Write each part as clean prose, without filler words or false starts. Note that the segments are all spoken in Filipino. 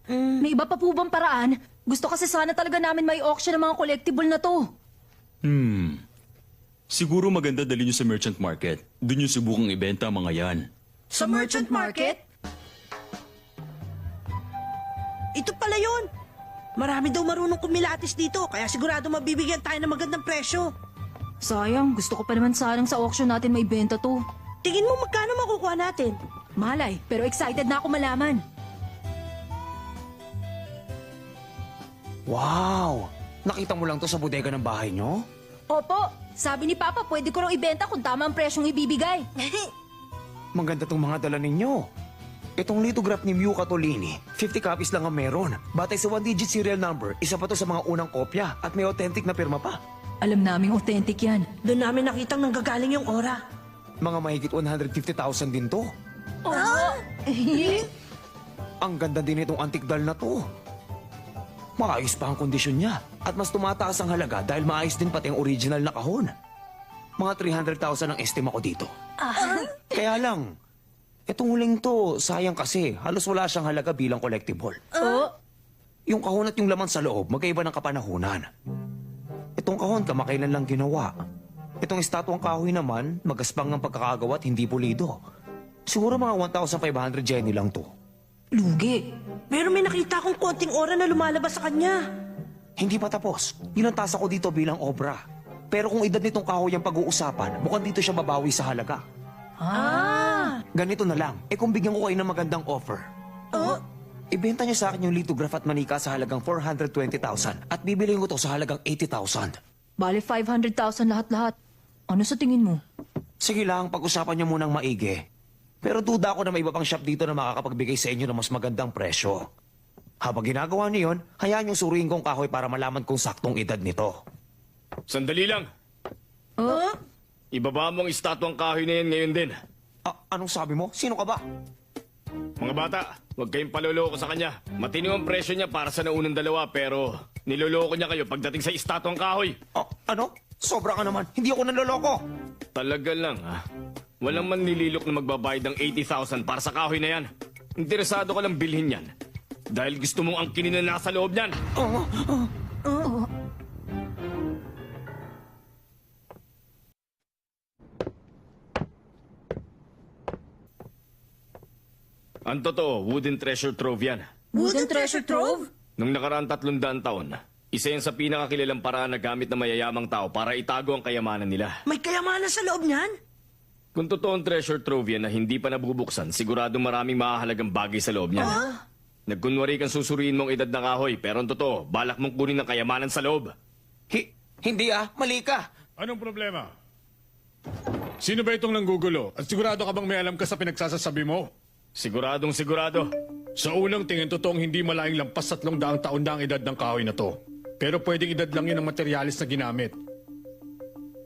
May iba pa po bang paraan? Gusto kasi sana talaga namin may auction ng mga collectible na to. Siguro maganda dali nyo sa merchant market. Doon nyo subukang ibenta ang mga yan. Sa merchant market? Ito pala yun. Marami daw marunong kumilatis dito, kaya sigurado mabibigyan tayo ng magandang presyo. Sayang, gusto ko pa naman sanang sa auction natin may benta to. Tingin mo magkano makukuha natin? Malay, pero excited na ako malaman. Wow! Nakita mo lang to sa bodega ng bahay nyo? Opo, sabi ni Papa pwede ko raw ibenta kung tama ang presyong ibibigay. Maganda tong mga dala ninyo. Itong lithograph ni Mew Catolini, 50 copies lang ang meron. Batay sa 1-digit serial number, isa pa to sa mga unang kopya at may authentic na pirma pa. Alam naming authentic yan. Doon namin nakitang nanggagaling yung aura. Mga mahigit 150,000 din to. Ang ganda din itong antique doll na to. Maayos pa ang kondisyon niya at mas tumataas ang halaga dahil maayos din pati ang original na kahon. Mga 300,000 ang estima ko dito. Kaya lang, itong huling to, sayang kasi halos wala siyang halaga bilang collectible. Yung kahon at yung laman sa loob, magkaiba ng kapanahunan. Itong kahon, kamakailan lang ginawa. Itong estatwang kahoy naman, magaspang ng pagkakagawa at hindi pulido. Siguro mga 1,500 jenny lang to. Lugi. Pero may nakita akong konting aura na lumalabas sa kanya. Hindi pa tapos. Inantas ako dito bilang obra. Pero kung edad nitong kahoy ang pag-uusapan, mukhang dito siya babawi sa halaga. Ganito na lang. Kung bigyan ko kayo ng magandang offer. Ibenta niyo sa akin yung lithograph at manika sa halagang 420,000 at bibilihin ko to sa halagang 80,000. Bale 500,000 lahat-lahat. Ano sa tingin mo? Sige lang, pag-usapan niyo munang maigi. Pero duda ako na may iba pang shop dito na makakapagbigay sa inyo ng mas magandang presyo. Habang ginagawa niyo yun, hayaan yung suriin kong kahoy para malaman kung saktong edad nito. Sandali lang. Ibaba mo ang estatwang kahoy na yan ngayon din. Anong sabi mo? Sino ka ba? Mga bata, huwag kayong paloloko sa kanya. Matino ang presyo niya para sa naunang dalawa pero niloloko niya kayo pagdating sa estatwang kahoy. Ano? Sobra ka naman. Hindi ako nanloloko. Talaga lang ha. Walang manlililok na magbabayad ng 80,000 para sa kahoy na yan. Interesado ka lang bilhin yan. Dahil gusto mong angkinin na nasa loob niyan. Ang totoo, wooden treasure trove yan. Wooden treasure trove? Nung nakaraan 300 taon, isa yan sa pinakakilalang paraan na gamit ng mayayamang tao para itago ang kayamanan nila. May kayamanan sa loob niyan? Kung totoong treasure trove yan na hindi pa nabubuksan, siguradong maraming mahahalagang bagay sa loob niyan. Nagkunwari kang susuriin mong edad ng kahoy, pero ang totoo, balak mong kunin ang kayamanan sa loob. Hindi mali ka. Anong problema? Sino ba itong nanggugulo? At sigurado ka bang may alam ka sa pinagsasasabi mo? Siguradong sigurado. Sa unang tingin, totoong hindi malaking lampas 300 taon na ang edad ng kahoy na to. Pero pwedeng edad lang yun ang materialis na ginamit.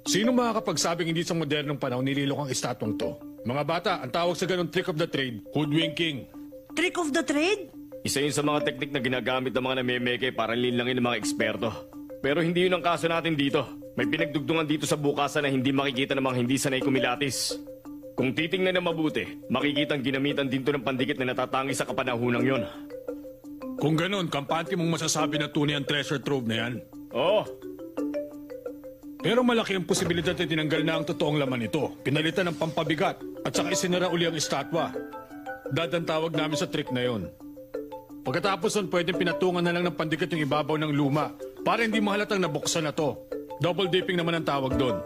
Sino makakapagsabing hindi sa modernong panahon nililok ang estatwang to? Mga bata, ang tawag sa ganong trick of the trade, hoodwinking. Trick of the trade? Isa yun sa mga teknik na ginagamit ng mga namemeke para linlangin ng mga eksperto. Pero hindi yun ang kaso natin dito. May pinagdugtungan dito sa bukasan na hindi makikita ng mga hindi sanay kumilatis. Kung titingnan na mabuti, makikita ang ginamitan din to ng pandikit na natatangi sa kapanahunang yon. Kung ganon, kampante mong masasabi na tunay ang treasure trove na yan. Oo, Pero malaki ang posibilidad na tinanggal na ang totoong laman nito. Pinalitan ng pampabigat at saka isinara uli ang estatwa. Dadan tawag namin sa trick na yon. Pagkatapos nun, pwedeng pinatungan na lang ng pandikit yung ibabaw ng luma para hindi mahalatang nabuksan na to. Double dipping naman ang tawag doon.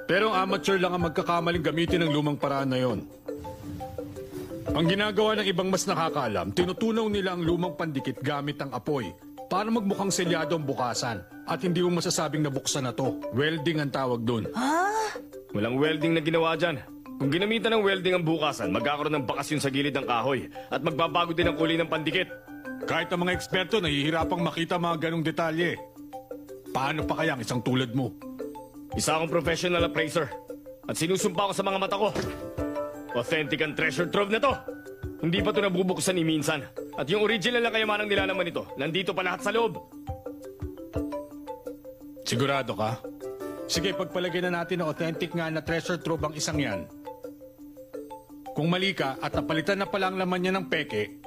Pero ang amateur lang ang magkakamaling gamitin ng lumang paraan na yon. Ang ginagawa ng ibang mas nakakaalam, tinutunaw nila ang lumang pandikit gamit ang apoy para magmukhang selyado ang bukasan at hindi mo masasabing nabuksan na to. Welding ang tawag doon. walang welding na ginawa dyan. Kung ginamitan ng welding ang bukasan, magkakaroon ng bakas yun sa gilid ng kahoy at magbabago din ang kulay ng pandikit. Kahit ang mga eksperto nahihirapang makita mga ganong detalye. Paano pa kaya ang isang tulad mo? Isa akong professional appraiser at sinusumpa ko sa mga mata ko. Authentic ang treasure trove na to. Hindi pa ito nabubuksan ni minsan. At yung original na kayamanang nilalaman nito, nandito pa lahat sa loob. Sigurado ka? Sige, pagpalagay na natin na authentic nga na treasure trove ang isang yan. Kung mali ka at napalitan na pala ang laman niya ng peke,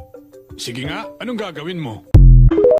Sige nga, anong gagawin mo?